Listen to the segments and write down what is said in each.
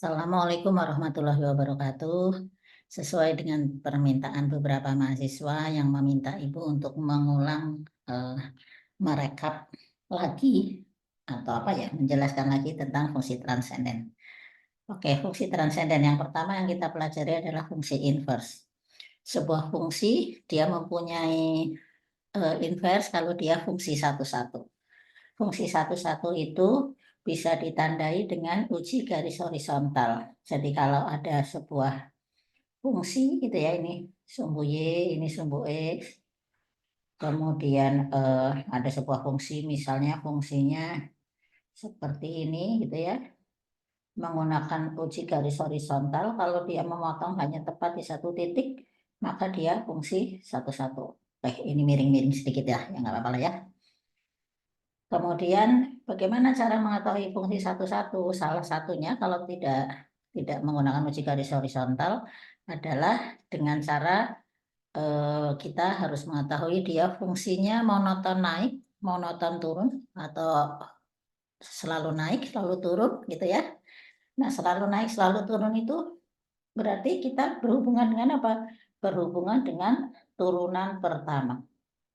Assalamualaikum warahmatullahi wabarakatuh. Sesuai dengan permintaan beberapa mahasiswa yang meminta Ibu untuk mengulang merekap lagi atau menjelaskan lagi tentang fungsi transenden. Oke, fungsi transenden yang pertama yang kita pelajari adalah fungsi inverse. Sebuah fungsi dia mempunyai inverse kalau dia fungsi satu-satu. Fungsi satu-satu itu bisa ditandai dengan uji garis horizontal. Jadi kalau ada sebuah fungsi gitu ya, ini sumbu Y, ini sumbu X, kemudian ada sebuah fungsi, misalnya fungsinya seperti ini gitu ya, menggunakan uji garis horizontal, kalau dia memotong hanya tepat di satu titik, maka dia fungsi satu-satu. Ini miring-miring sedikit ya nggak apa-apa lah ya. Kemudian bagaimana cara mengetahui fungsi satu-satu? Salah satunya kalau tidak menggunakan uji garis horizontal adalah dengan cara kita harus mengetahui dia fungsinya monoton naik, monoton turun, atau selalu naik, selalu turun gitu ya. Nah, selalu naik, selalu turun itu berarti kita berhubungan dengan apa? Berhubungan dengan turunan pertama.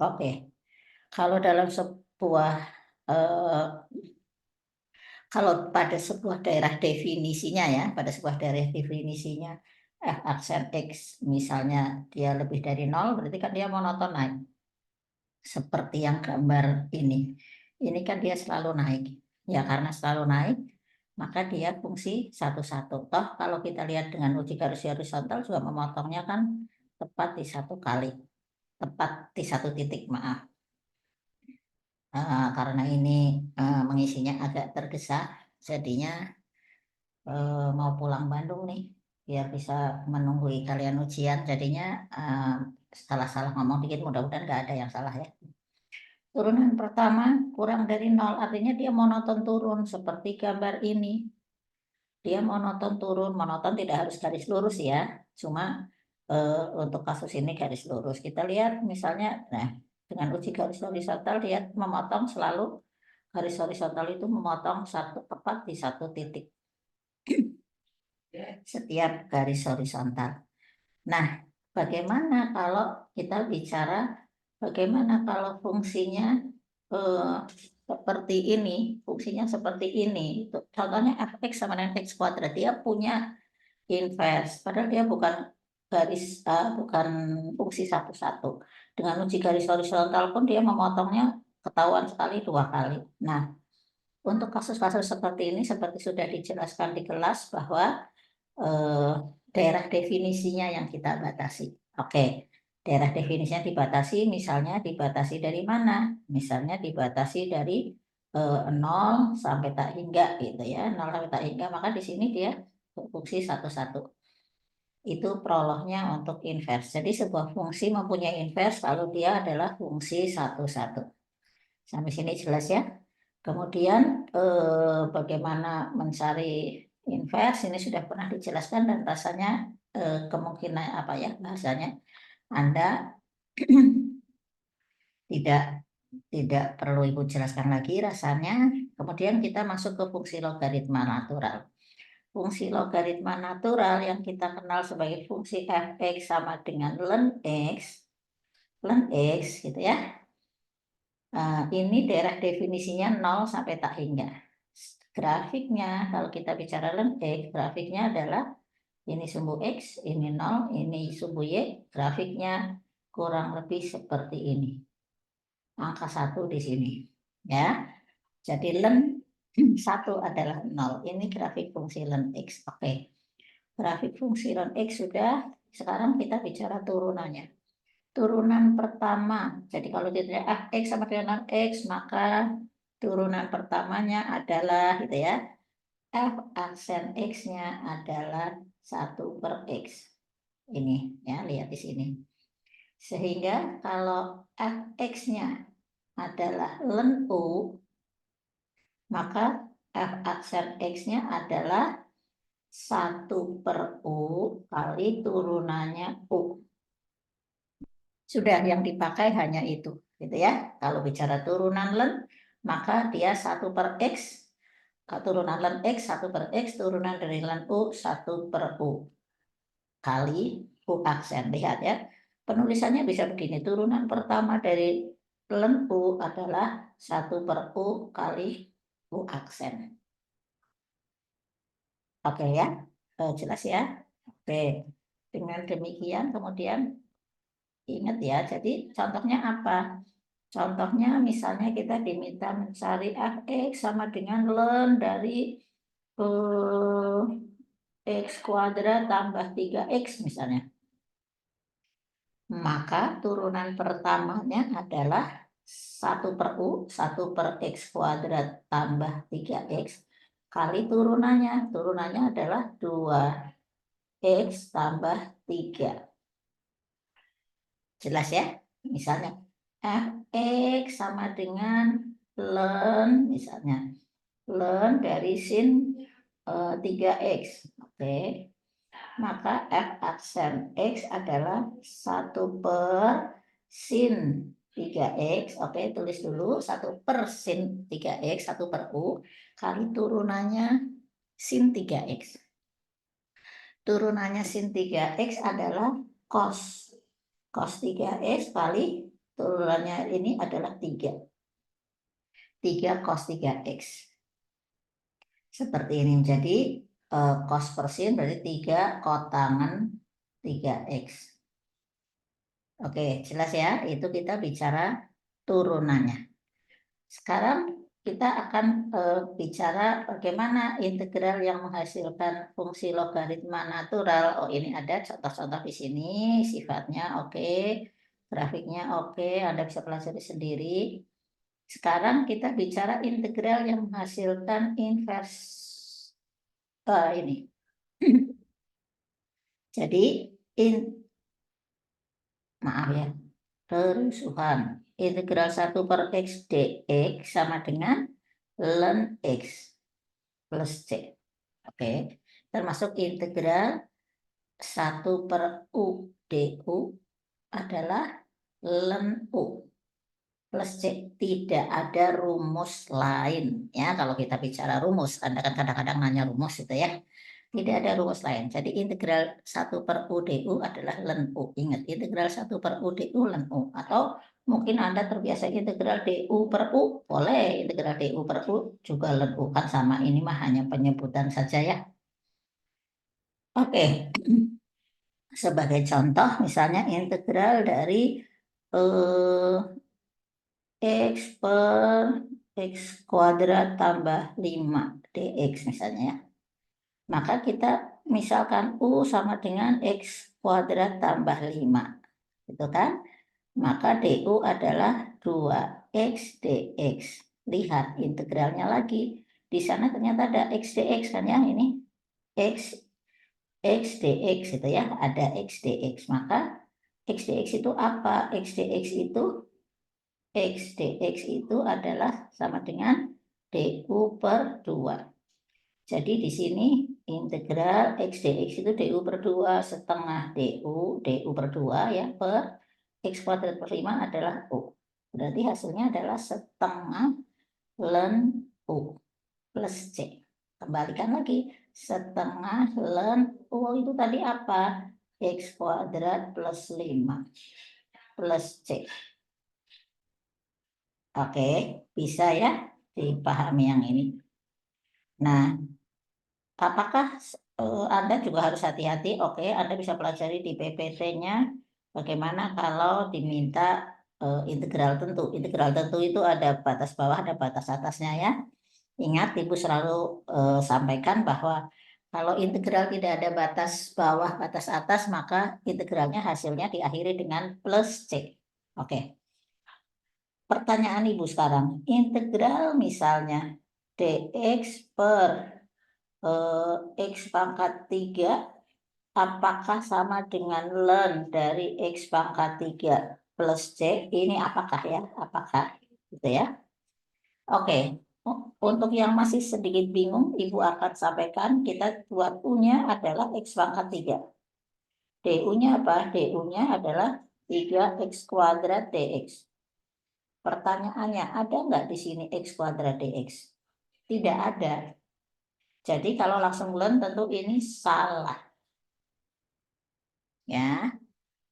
Oke, kalau dalam sebuah eh, kalau pada sebuah daerah definisinya ya, pada sebuah daerah definisinya f aksen X misalnya dia lebih dari 0, berarti kan dia monoton naik. Seperti yang gambar ini. Ini kan dia selalu naik. Ya karena selalu naik, maka dia fungsi satu-satu. Toh kalau kita lihat dengan uji garis horizontal juga memotongnya kan tepat di satu kali. Tepat di satu titik, maaf. Karena ini mengisinya agak tergesa, jadinya mau pulang Bandung nih biar bisa menunggu kalian ujian, jadinya salah-salah ngomong dikit, mudah-mudahan nggak ada yang salah ya. Turunan pertama kurang dari 0 artinya dia monoton turun seperti gambar ini. Dia monoton turun, monoton tidak harus garis lurus ya, cuma untuk kasus ini garis lurus. Kita lihat misalnya, nah dengan uji garis horizontal dia memotong selalu, garis horizontal itu memotong satu tepat di satu titik setiap garis horizontal. Nah, bagaimana kalau kita bicara bagaimana kalau fungsinya seperti ini, fungsinya seperti ini. Itu contohnya fx sama dengan x kuadrat, dia punya inverse, padahal dia bukan bukan fungsi satu-satu. Dengan uji garis horizontal pun dia memotongnya ketahuan sekali dua kali. Nah, untuk kasus-kasus seperti ini, seperti sudah dijelaskan di kelas bahwa eh, daerah definisinya yang kita batasi. Oke, daerah definisinya dibatasi, misalnya dibatasi dari mana? Misalnya dibatasi dari 0 sampai tak hingga gitu ya, 0 sampai tak hingga, maka di sini dia fungsi satu-satu. Itu prolognya untuk inverse. Jadi sebuah fungsi mempunyai inverse kalau dia adalah fungsi satu-satu. Sampai sini jelas ya? Kemudian bagaimana mencari inverse ini sudah pernah dijelaskan dan rasanya kemungkinan bahasanya Anda tidak tidak perlu Ibu jelaskan lagi rasanya. Kemudian kita masuk ke fungsi logaritma natural. Fungsi logaritma natural yang kita kenal sebagai fungsi fx sama dengan ln x gitu ya. Ini daerah definisinya 0 sampai tak hingga. Grafiknya, kalau kita bicara ln X, grafiknya adalah ini sumbu X, ini 0, ini sumbu Y, grafiknya kurang lebih seperti ini. Angka 1 di sini. Ya, jadi ln 1 adalah 0. Ini grafik fungsi ln X. Oke, grafik fungsi ln X sudah, sekarang kita bicara turunannya. Turunan pertama, jadi kalau tidak fx sama dengan x, maka turunan pertamanya adalah gitu ya, f aksen x-nya adalah 1/x. Ini ya, lihat di sini. Sehingga kalau fx-nya adalah ln u, maka f aksen x-nya adalah 1/u kali turunannya u. Sudah, yang dipakai hanya itu, gitu ya. Kalau bicara turunan ln, maka dia 1/x turunan ln X 1 per X, turunan dari ln U 1 per U. Kali U aksen. Lihat ya. Penulisannya bisa begini. Turunan pertama dari ln U adalah 1 per U kali U aksen. Oke ya. Jelas ya. Oke. Dengan demikian kemudian ingat ya. Jadi contohnya apa? Contohnya misalnya kita diminta mencari fx sama dengan ln dari x kuadrat tambah 3x misalnya. Maka turunan pertamanya adalah 1 per U, 1 per x kuadrat tambah 3x kali turunannya. Turunannya adalah 2x tambah 3. Jelas ya? Misalnya fx sama dengan ln misalnya. Ln dari sin 3x. Oke. Maka f aksen x adalah 1 per sin 3x. Oke, tulis dulu 1 per sin 3x, 1 per U kali turunannya sin 3x. Turunannya sin 3x adalah cos 3x kali turunannya ini adalah 3. 3 cos 3x. Seperti ini. Jadi cos per sin berarti 3 kotangan 3x. Oke, jelas ya? Itu kita bicara turunannya. Sekarang kita akan bicara bagaimana integral yang menghasilkan fungsi logaritma natural. Oh, ini ada contoh-contoh di sini, sifatnya oke, grafiknya oke, Anda bisa pelajari sendiri. Sekarang kita bicara integral yang menghasilkan inverse ini. Jadi maaf ya, kerusuhan. Integral 1 per x dx sama dengan ln x plus c. Oke, termasuk integral 1 per u du adalah ln u plus c. Tidak ada rumus lain ya. Kalau kita bicara rumus, Anda kan kadang-kadang nanya rumus itu ya. Tidak ada rumus lain. Jadi integral 1 per u du adalah ln u. Ingat, integral 1 per u du ln u. Atau mungkin Anda terbiasa integral du per u. Boleh integral du per u juga ln u. Kan sama, ini mah hanya penyebutan saja ya. Oke. Sebagai contoh misalnya integral dari x per x kuadrat tambah 5 dx misalnya ya. Maka kita misalkan U sama dengan X kuadrat tambah 5. Gitu kan? Maka DU adalah 2X dx. Lihat integralnya lagi. Di sana ternyata ada X dx kan ya. Ini X dx itu ya. Ada X dx. Maka X dx itu apa? X dx itu adalah sama dengan DU per 2. Jadi di sini integral x dx itu du per 2 setengah du per 2 ya per x kuadrat per 5 adalah u. Berarti hasilnya adalah setengah ln u plus c. Kembalikan lagi, setengah ln u itu tadi apa? X kuadrat plus 5 plus c. Oke, bisa ya dipahami yang ini. Nah, apakah Anda juga harus hati-hati? Oke, Anda bisa pelajari di PPT-nya bagaimana kalau diminta integral tentu. Integral tentu itu ada batas bawah, ada batas atasnya ya. Ingat, Ibu selalu sampaikan bahwa kalau integral tidak ada batas bawah, batas atas, maka integralnya hasilnya diakhiri dengan plus C. Oke. Pertanyaan Ibu sekarang, integral misalnya dx per X pangkat 3 apakah sama dengan ln dari X pangkat 3 plus C? Ini apakah ya? Apakah? Gitu ya. Oke. Untuk yang masih sedikit bingung, Ibu akan sampaikan kita buat U-nya adalah X pangkat 3. DU-nya apa? DU-nya adalah 3X kuadrat DX. Pertanyaannya, ada nggak di sini X kuadrat DX? Tidak ada. Jadi kalau langsung ln tentu ini salah. Ya.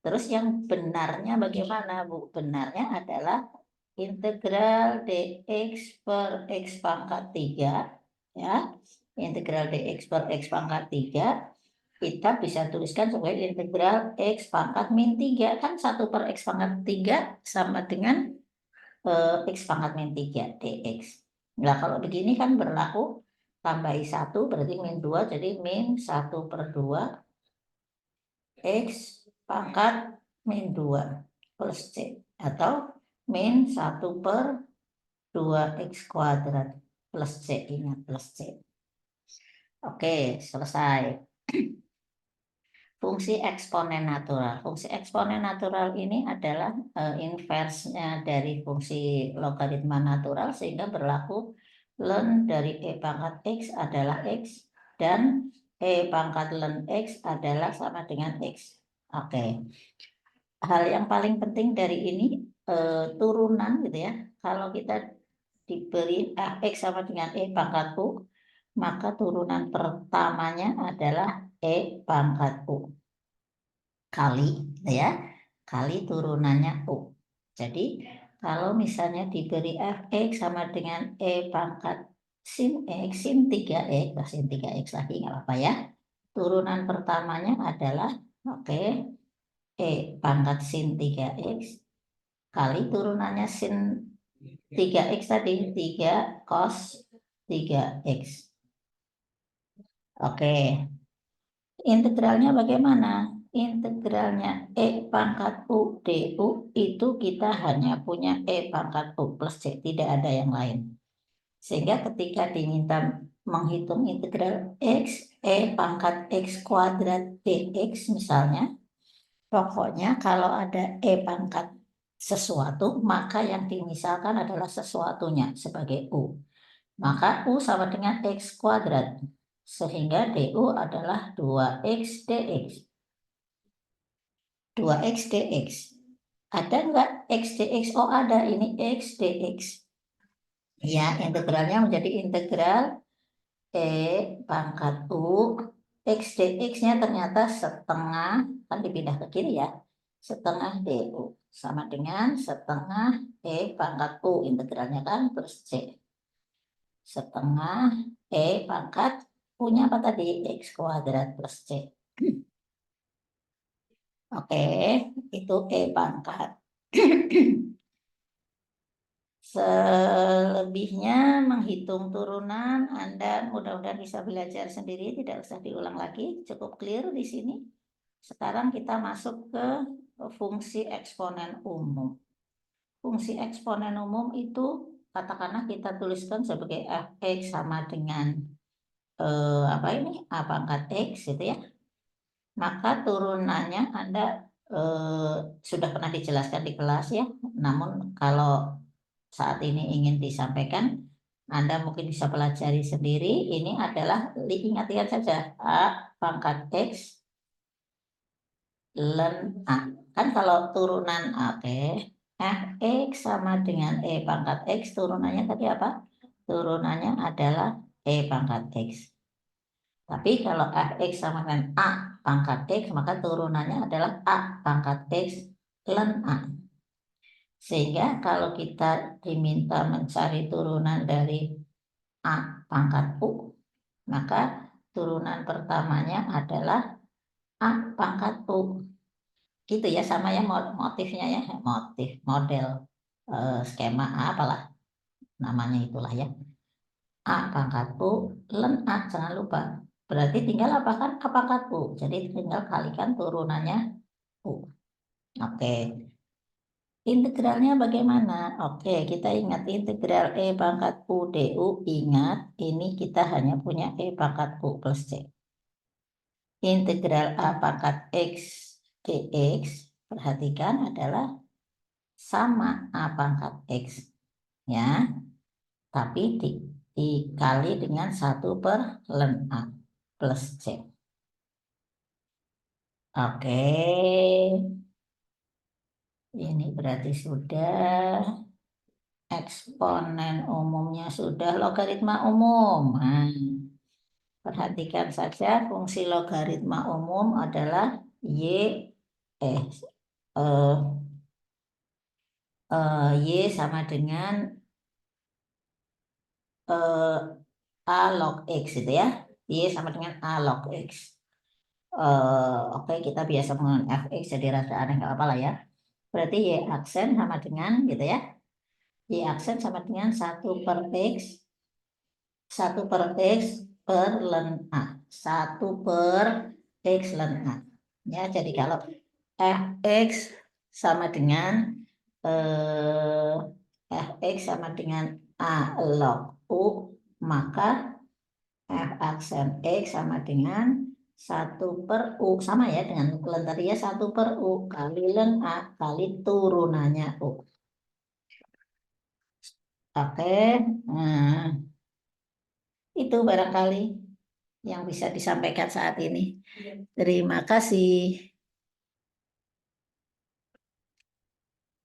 Terus yang benarnya bagaimana, Bu? Benarnya adalah integral dx per x pangkat 3, ya. Integral dx per x pangkat 3 kita bisa tuliskan sebagai integral x pangkat min 3, kan 1 per x pangkat 3 sama dengan x pangkat min 3 dx. Nah, kalau begini kan berlaku tambahi 1 berarti min 2, jadi min 1 per 2 x pangkat min 2 plus c, atau min 1 per 2x kuadrat plus c, ingat plus c. Oke, selesai. Fungsi eksponen natural. Fungsi eksponen natural ini adalah inversnya dari fungsi logaritma natural, sehingga berlaku ln dari e pangkat x adalah x dan e pangkat ln x adalah sama dengan x. Oke. Hal yang paling penting dari ini turunan gitu ya. Kalau kita diberi x sama dengan e pangkat u, maka turunan pertamanya adalah e pangkat u kali ya, kali turunannya u. Jadi kalau misalnya diberi fx sama dengan e pangkat sin x, sin 3x, sin 3x lagi nggak apa-apa ya. Turunan pertamanya adalah e pangkat sin 3x kali turunannya sin 3x tadi, 3 cos 3x. Oke. Integralnya bagaimana? Integralnya e pangkat u du itu kita hanya punya e pangkat u plus c, tidak ada yang lain. Sehingga ketika diminta menghitung integral x, e pangkat x kuadrat dx misalnya, pokoknya kalau ada e pangkat sesuatu, maka yang dimisalkan adalah sesuatunya sebagai u. Maka u sama dengan x kuadrat. Sehingga du adalah 2x dx. 2x dx. Ada nggak x dx? Oh ada, ini x dx. Ya, integralnya menjadi integral e pangkat u. X dx-nya ternyata setengah, kan dipindah ke kiri ya. Setengah du. Sama dengan setengah e pangkat u. Integralnya kan plus c. Setengah e pangkat punya apa tadi? X kuadrat plus c. Oke, itu e pangkat. Selebihnya menghitung turunan Anda mudah-mudahan bisa belajar sendiri, tidak usah diulang lagi, cukup clear di sini. Sekarang kita masuk ke fungsi eksponen umum. Fungsi eksponen umum itu katakanlah kita tuliskan sebagai fx sama dengan apa ini, a pangkat x gitu ya. Maka turunannya Anda sudah pernah dijelaskan di kelas ya. Namun kalau saat ini ingin disampaikan, Anda mungkin bisa pelajari sendiri. Ini adalah, ingat-ingat saja, a pangkat x ln a. Kan kalau turunan fx sama dengan e pangkat x, turunannya tadi apa? Turunannya adalah e pangkat x. Tapi kalau fx sama dengan a pangkat x, maka turunannya adalah a pangkat x ln a. Sehingga kalau kita diminta mencari turunan dari a pangkat u, maka turunan pertamanya adalah a pangkat u. Gitu ya, sama ya motifnya ya, model skema A, apalah namanya itulah ya. A pangkat u ln a, jangan lupa. Berarti tinggal apa kan a pangkat u. Jadi tinggal kalikan turunannya u. Oke. Integralnya bagaimana? Oke, kita ingat integral e pangkat u du. Ingat, ini kita hanya punya e pangkat u plus c. Integral a pangkat x dx, perhatikan adalah sama a pangkat x. Ya, tapi dikali dengan 1 per ln a plus c. Oke. Ini berarti sudah eksponen umumnya, sudah logaritma umum. Nah, perhatikan saja fungsi logaritma umum adalah Y Y sama dengan A log X itu ya. Y sama dengan A log X. Oke, kita biasa menggunakan fx jadi rada aneh, nggak apa-apa lah ya. Berarti Y aksen sama dengan gitu ya. Y aksen sama dengan 1 per X 1 per X per ln A 1 per X ln A ya. Jadi kalau fx sama dengan fx sama dengan A log U, maka f aksen X sama dengan 1 per U, sama ya dengan ln tadi ya, 1 per U kali ln A kali turunannya U. Oke, nah itu barangkali yang bisa disampaikan saat ini. Terima kasih.